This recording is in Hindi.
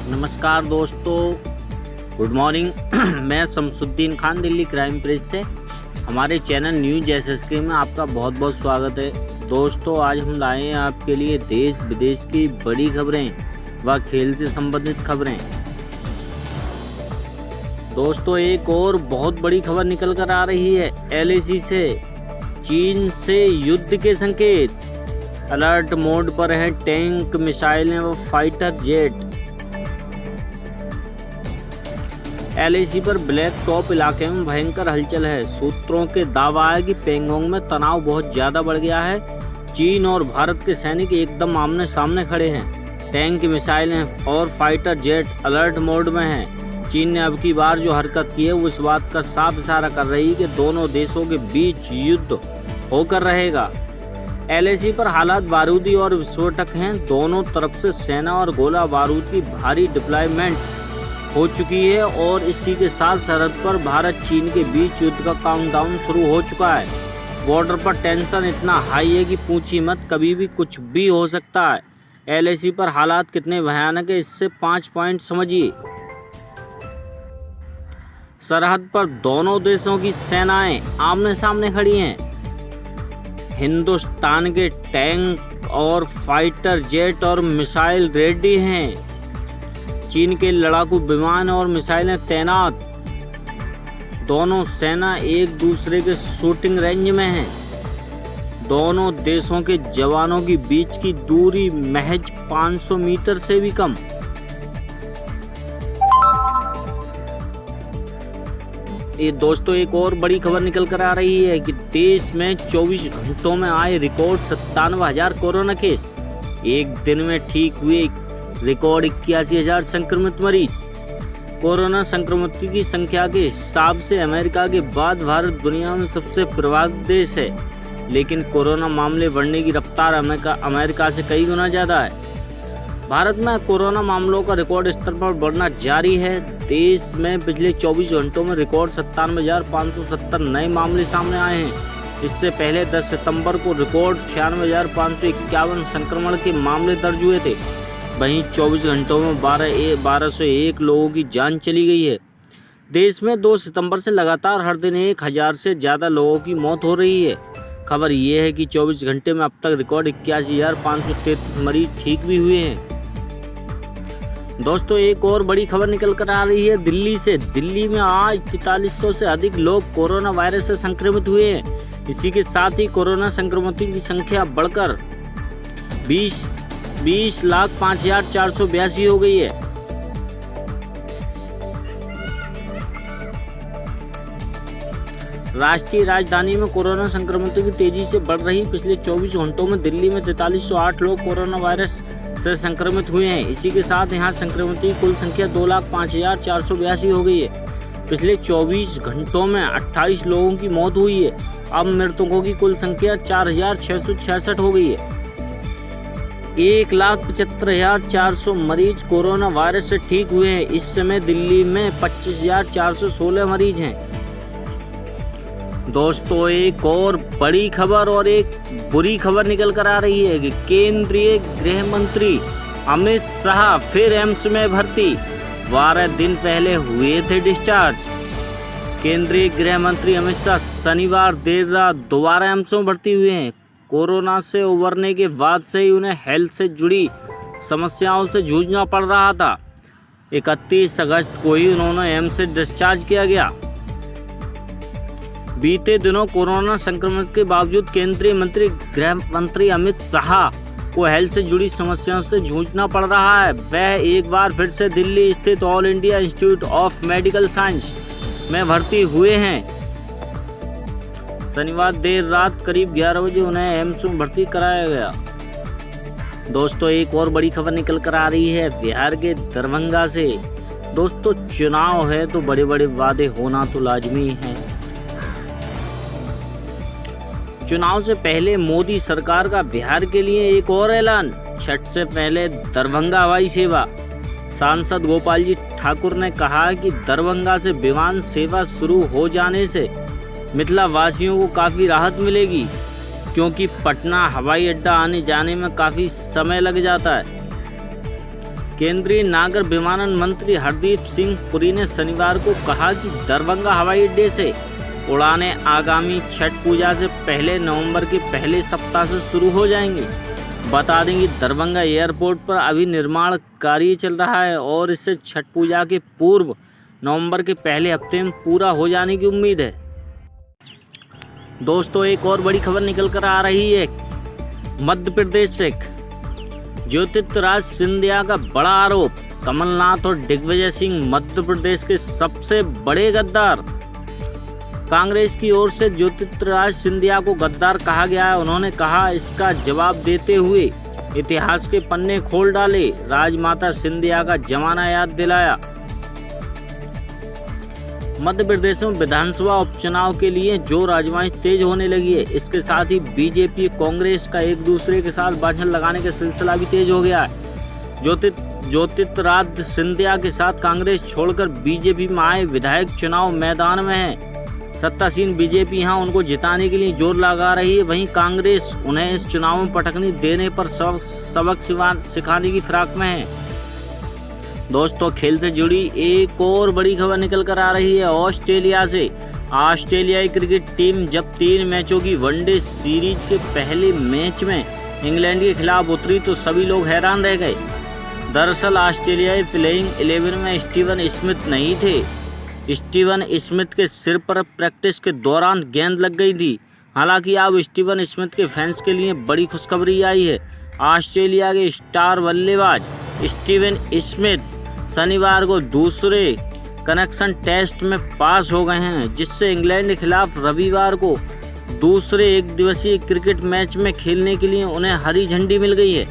नमस्कार दोस्तों, गुड मॉर्निंग। मैं शमसुद्दीन खान, दिल्ली क्राइम प्रेस से। हमारे चैनल न्यूज एसएसके में आपका बहुत बहुत स्वागत है। दोस्तों, आज हम लाए हैं आपके लिए देश विदेश की बड़ी खबरें व खेल से संबंधित खबरें। दोस्तों, एक और बहुत बड़ी खबर निकल कर आ रही है एलएसी से। चीन से युद्ध के संकेत, अलर्ट मोड पर है टैंक, मिसाइलें व फाइटर जेट। एलएसी पर ब्लैक टॉप इलाके में भयंकर हलचल है। सूत्रों के दावा है कि पैंगोंग में तनाव बहुत ज्यादा बढ़ गया है। चीन और भारत के सैनिक एकदम आमने सामने खड़े हैं। टैंक, मिसाइलें और फाइटर जेट अलर्ट मोड में हैं। चीन ने अब की बार जो हरकत की है वो इस बात का साफ इशारा कर रही है कि दोनों देशों के बीच युद्ध होकर रहेगा। एलएसी पर हालात बारूदी और विस्फोटक हैं। दोनों तरफ से सेना और गोला बारूद की भारी डिप्लॉयमेंट हो चुकी है और इसी के साथ सरहद पर भारत चीन के बीच युद्ध का काउंटडाउन शुरू हो चुका है। बॉर्डर पर टेंशन इतना हाई है कि पूछी मत, कभी भी कुछ भी हो सकता है। एलएसी पर हालात कितने भयानक है, इससे 5 पॉइंट समझिए। सरहद पर दोनों देशों की सेनाएं आमने सामने खड़ी हैं। हिंदुस्तान के टैंक और फाइटर जेट और मिसाइल रेडी हैं। चीन के लड़ाकू विमान और मिसाइलें तैनात। दोनों सेना एक दूसरे के शूटिंग रेंज में हैं। दोनों देशों के जवानों के बीच की दूरी महज 500 मीटर से भी कम। ये दोस्तों, एक और बड़ी खबर निकल कर आ रही है कि देश में 24 घंटों में आए रिकॉर्ड 97,000 कोरोना केस। एक दिन में ठीक हुए रिकॉर्ड 81,000 संक्रमित मरीज। कोरोना संक्रमितों की संख्या के हिसाब से अमेरिका के बाद भारत दुनिया में सबसे प्रभावित देश है, लेकिन कोरोना मामले बढ़ने की रफ्तार अमेरिका से कई गुना ज़्यादा है। भारत में कोरोना मामलों का रिकॉर्ड स्तर पर बढ़ना जारी है। देश में पिछले 24 घंटों में रिकॉर्ड 97,570 नए मामले सामने आए हैं। इससे पहले 10 सितंबर को रिकॉर्ड 96,551 संक्रमण के मामले दर्ज हुए थे। वहीं 24 घंटों में 1201 लोगों की जान चली गई है। देश में 2 सितंबर से लगातार हर दिन 1000 से ज़्यादा लोगों की मौत हो रही है। खबर ये है कि 24 घंटे में अब तक रिकॉर्ड 81,533 मरीज ठीक भी हुए हैं। दोस्तों, एक और बड़ी खबर निकल कर आ रही है दिल्ली से। दिल्ली में आज 4300 से अधिक लोग कोरोना वायरस से संक्रमित हुए हैं। इसी के साथ ही कोरोना संक्रमितों की संख्या बढ़कर 20,05,482 हो गई है। राष्ट्रीय राजधानी में कोरोना संक्रमितों की तेजी से बढ़ रही। पिछले 24 घंटों में दिल्ली में 4308 लोग कोरोना वायरस से संक्रमित हुए हैं। इसी के साथ यहां संक्रमितों की कुल संख्या 2,05,482 हो गई है। पिछले 24 घंटों में 28 लोगों की मौत हुई है। अब मृतकों की कुल संख्या 4,666 हो गई है। 1,75,400 मरीज कोरोना वायरस से ठीक हुए हैं। इस समय दिल्ली में 25,416 मरीज हैं। दोस्तों, एक और बड़ी खबर और एक बुरी खबर निकल कर आ रही है कि केंद्रीय गृह मंत्री अमित शाह फिर एम्स में भर्ती। 12 दिन पहले हुए थे डिस्चार्ज। केंद्रीय गृह मंत्री अमित शाह शनिवार देर रात दोबारा एम्स में भर्ती हुए हैं। कोरोना से उबरने के बाद से ही उन्हें हेल्थ से जुड़ी समस्याओं से जूझना पड़ रहा था। 31 अगस्त को ही उन्होंने एम्स से डिस्चार्ज किया गया। बीते दिनों कोरोना संक्रमण के बावजूद केंद्रीय गृह मंत्री अमित शाह को हेल्थ से जुड़ी समस्याओं से जूझना पड़ रहा है। वह एक बार फिर से दिल्ली स्थित all India institute of medical science में भर्ती हुए हैं। शनिवार देर रात करीब 11 बजे उन्हें एम्स में भर्ती कराया गया। दोस्तों, एक और बड़ी खबर निकल कर आ रही है बिहार के दरभंगा से। दोस्तों, चुनाव है तो बड़े बड़े वादे होना तो लाजमी है। चुनाव से पहले मोदी सरकार का बिहार के लिए एक और ऐलान। छठ से पहले दरभंगा हवाई सेवा। सांसद गोपाल जी ठाकुर ने कहा कि दरभंगा से विमान सेवा शुरू हो जाने से मिथिला वासियों को काफ़ी राहत मिलेगी, क्योंकि पटना हवाई अड्डा आने जाने में काफ़ी समय लग जाता है। केंद्रीय नागर विमानन मंत्री हरदीप सिंह पुरी ने शनिवार को कहा कि दरभंगा हवाई अड्डे से उड़ानें आगामी छठ पूजा से पहले नवंबर के पहले सप्ताह से शुरू हो जाएंगी। बता दें कि दरभंगा एयरपोर्ट पर अभी निर्माण कार्य चल रहा है और इससे छठ पूजा के पूर्व नवंबर के पहले हफ्ते में पूरा हो जाने की उम्मीद है। दोस्तों, एक और बड़ी खबर निकल कर आ रही है मध्य प्रदेश से। ज्योतिरादित्य सिंधिया का बड़ा आरोप, कमलनाथ और दिग्विजय सिंह मध्य प्रदेश के सबसे बड़े गद्दार। कांग्रेस की ओर से ज्योतिरादित्य सिंधिया को गद्दार कहा गया है। उन्होंने कहा, इसका जवाब देते हुए इतिहास के पन्ने खोल डाले, राजमाता सिंधिया का जमाना याद दिलाया। मध्य प्रदेश में विधानसभा उपचुनाव के लिए जोर आजमाइश तेज होने लगी है। इसके साथ ही बीजेपी कांग्रेस का एक दूसरे के साथ भाषण लगाने का सिलसिला भी तेज हो गया है। ज्योतिरादित्य सिंधिया के साथ कांग्रेस छोड़कर बीजेपी में आए विधायक चुनाव मैदान में है। सत्तासीन बीजेपी यहाँ उनको जिताने के लिए जोर लगा रही है, वहीं कांग्रेस उन्हें इस चुनाव में पटकनी देने पर सबक सिखाने की फिराक में है। दोस्तों, खेल से जुड़ी एक और बड़ी खबर निकल कर आ रही है ऑस्ट्रेलिया से। ऑस्ट्रेलियाई क्रिकेट टीम जब 3 मैचों की वनडे सीरीज के पहले मैच में इंग्लैंड के खिलाफ उतरी तो सभी लोग हैरान रह गए। दरअसल ऑस्ट्रेलियाई प्लेइंग 11 में स्टीवन स्मिथ नहीं थे। स्टीवन स्मिथ के सिर पर प्रैक्टिस के दौरान गेंद लग गई थी। हालांकि अब स्टीवन स्मिथ के फैंस के लिए बड़ी खुशखबरी आई है। ऑस्ट्रेलिया के स्टार बल्लेबाज स्टीवन स्मिथ शनिवार को दूसरे कनेक्शन टेस्ट में पास हो गए हैं, जिससे इंग्लैंड के खिलाफ रविवार को दूसरे एक दिवसीय क्रिकेट मैच में खेलने के लिए उन्हें हरी झंडी मिल गई है।